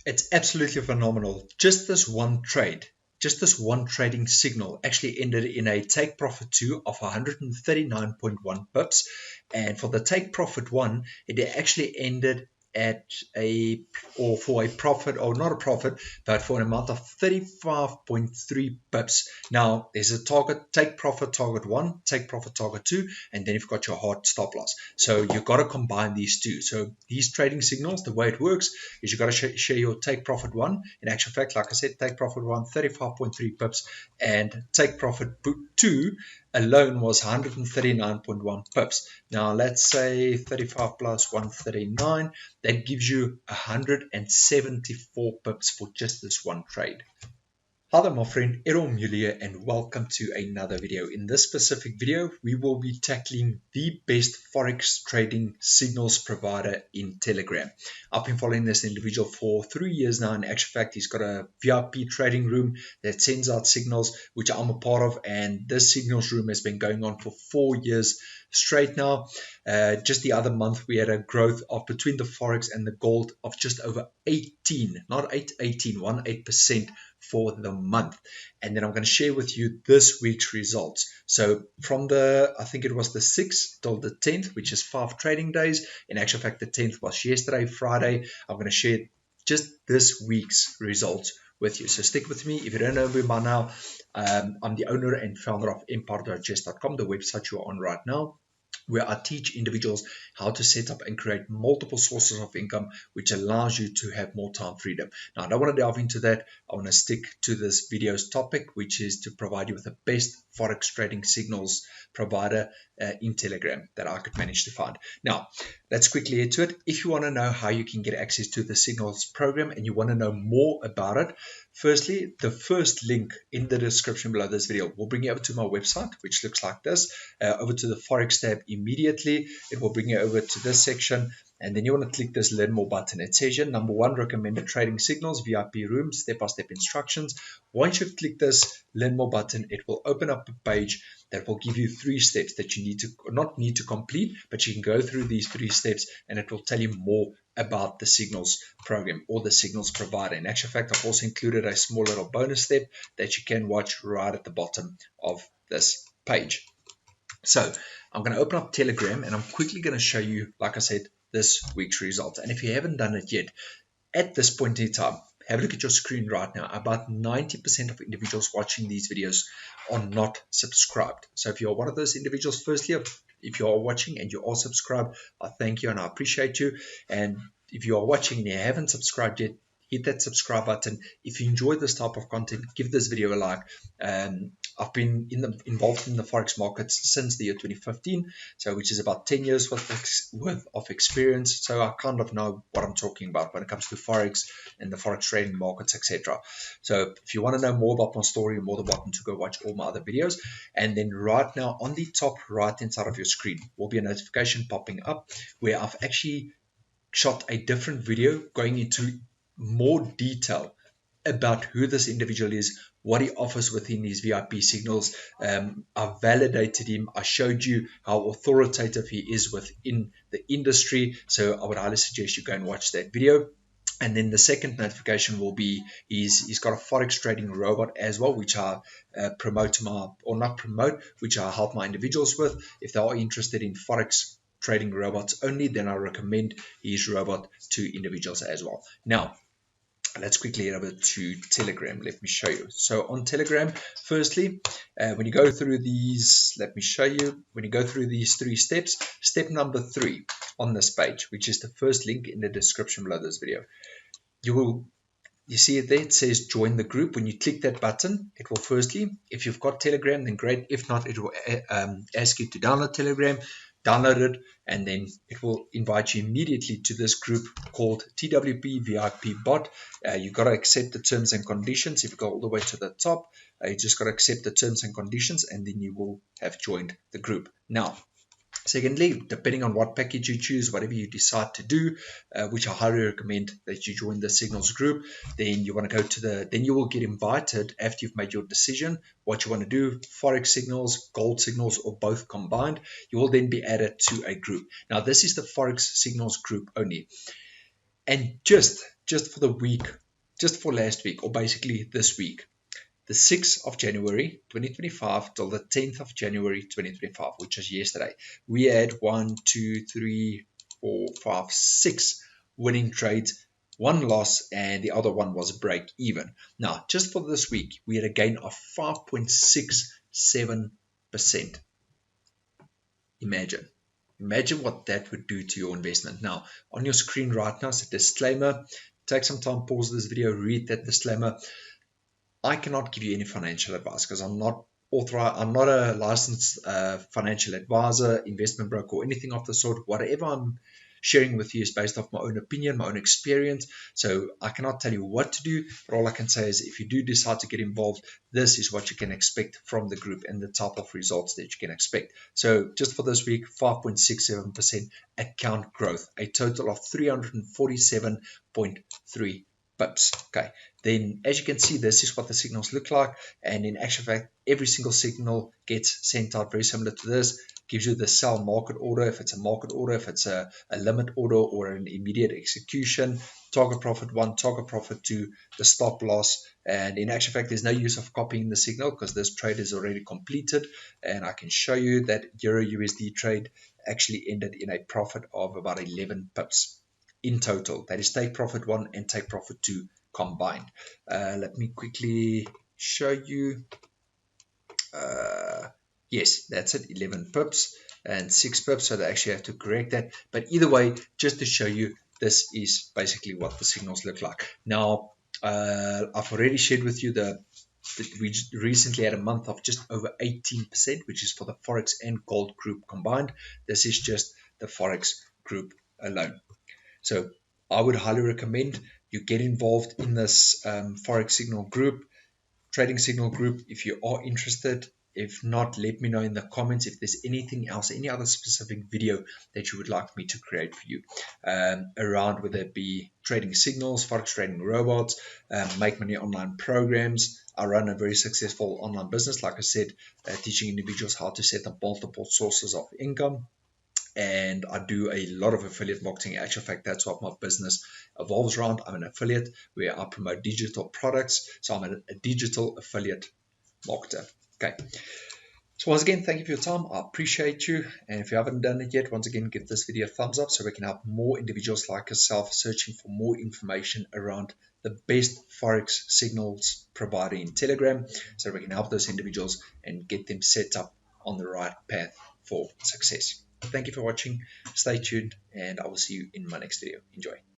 It's absolutely phenomenal. Just this one trade, just this one trading signal actually ended in a take profit 2 of 139.1 pips. And for the take profit 1, it actually ended at for a profit, or not a profit, but for an amount of 35.3 pips. Now there's a target, take profit target 1, take profit target 2, and then you've got your hard stop loss. So you've got to combine these two. So these trading signals, the way it works is you've got to share your take profit 1. In actual fact, like I said, take profit 1, 35.3 pips, and take profit 2 alone was 139.1 pips. Now let's say 35 plus 139, that gives you 174 pips for just this one trade. Hi there, my friend, Errol Mulier, and welcome to another video. In this specific video, we will be tackling the best Forex trading signals provider in Telegram. I've been following this individual for 3 years now. In actual fact, he's got a VIP trading room that sends out signals, which I'm a part of, and this signals room has been going on for 4 years straight now. Just the other month, we had a growth of between the Forex and the gold of just over 18, not 18% for the month. And then I'm going to share with you this week's results. So from I think it was the 6th till the 10th, which is 5 trading days. In actual fact, the 10th was yesterday, Friday. I'm going to share just this week's results with you. So stick with me. If you don't know me by now, I'm the owner and founder of EmpireDigest.com, the website you're on right now, where I teach individuals how to set up and create multiple sources of income, which allows you to have more time freedom. Now, I don't want to delve into that. I want to stick to this video's topic, which is to provide you with the best Forex trading signals provider in Telegram that I could manage to find. Now, let's quickly head to it. If you want to know how you can get access to the Signals program and you want to know more about it, firstly, the first link in the description below this video will bring you over to my website, which looks like this. Over to the Forex tab immediately. It will bring you over to this section. And then you want to click this Learn More button. It says here, number 1, recommended trading signals, VIP room, step-by-step instructions. Once you click this Learn More button, it will open up a page that will give you 3 steps that you not need to complete, but you can go through these 3 steps and it will tell you more about the Signals program or the Signals provider. In actual fact, I've also included a small little bonus step that you can watch right at the bottom of this page. So I'm going to open up Telegram and I'm quickly going to show you, like I said, this week's results. And if you haven't done it yet, at this point in time, have a look at your screen right now. About 90% of individuals watching these videos are not subscribed. So if you're one of those individuals, firstly, if you are watching and you are subscribed, I thank you and I appreciate you. And if you are watching and you haven't subscribed yet, hit that subscribe button. If you enjoy this type of content, give this video a like. I've been involved in the Forex markets since the year 2015, so which is about 10 years worth of experience. So I kind of know what I'm talking about when it comes to Forex and the Forex trading markets, etc. So if you want to know more about my story, you're more than welcome to go watch all my other videos. And then right now on the top right hand side of your screen will be a notification popping up where I've actually shot a different video going into more detail about who this individual is, what he offers within these VIP signals. I validated him. I showed you how authoritative he is within the industry. So I would highly suggest you go and watch that video. And then the second notification will be he's got a Forex trading robot as well, which I which I help my individuals with. If they are interested in Forex trading robots only, then I recommend his robot to individuals as well. Now, let's quickly head over to Telegram. Let me show you. So on Telegram, firstly, when you go through these, let me show you. When you go through these 3 steps, step number 3 on this page, which is the first link in the description below this video, you see it there. It says join the group. When you click that button, it will firstly, if you've got Telegram, then great. If not, it will ask you to download Telegram. Download it, and then it will invite you immediately to this group called TWP VIP bot. You've got to accept the terms and conditions. If you go all the way to the top, you just got to accept the terms and conditions, and then you will have joined the group. Now, secondly, depending on what package you choose, whatever you decide to do, which I highly recommend that you join the Signals group, then you want to go to then you will get invited after you've made your decision, what you want to do, Forex signals, gold signals, or both combined. You will then be added to a group. Now, this is the Forex Signals group only. And just for the week, just for last week, or basically this week, the 6th of January 2025 till the 10th of January 2025, which is yesterday, we had 1, 2, 3, 4, 5, 6 winning trades, one loss, and the other one was break even. Now, just for this week, we had a gain of 5.67%. Imagine what that would do to your investment. Now, on your screen right now is a disclaimer. Take some time, pause this video, read that disclaimer. I cannot give you any financial advice because I'm not authorized. I'm not a licensed financial advisor, investment broker, or anything of the sort. Whatever I'm sharing with you is based off my own opinion, my own experience. So I cannot tell you what to do, but all I can say is if you do decide to get involved, this is what you can expect from the group and the type of results that you can expect. So just for this week, 5.67% account growth, a total of 347.3 pips. Okay, then as you can see, this is what the signals look like, and in actual fact every single signal gets sent out very similar to this. Gives you the sell market order, if it's a market order, if it's a limit order or an immediate execution, target profit 1, target profit 2, the stop loss. And in actual fact, there's no use of copying the signal because this trade is already completed, and I can show you that Euro USD trade actually ended in a profit of about 11 pips in total. That is take profit 1 and take profit 2 combined. Let me quickly show you. Yes, that's it, 11 pips and 6 pips, so they actually have to correct that. But either way, just to show you, this is basically what the signals look like. Now, I've already shared with you that we recently had a month of just over 18%, which is for the Forex and Gold group combined. This is just the Forex group alone. So I would highly recommend you get involved in this Forex Signal group, Trading Signal group, if you are interested. If not, let me know in the comments if there's anything else, any other specific video that you would like me to create for you around, whether it be trading signals, Forex trading robots, make money online programs. I run a very successful online business, like I said, teaching individuals how to set up multiple sources of income. And I do a lot of affiliate marketing. In actual fact, that's what my business evolves around. I'm an affiliate where I promote digital products. So I'm a digital affiliate marketer. Okay. So once again, thank you for your time. I appreciate you. And if you haven't done it yet, once again, give this video a thumbs up so we can help more individuals like yourself searching for more information around the best Forex signals provider in Telegram, so we can help those individuals and get them set up on the right path for success. Thank you for watching. Stay tuned, and I will see you in my next video. Enjoy.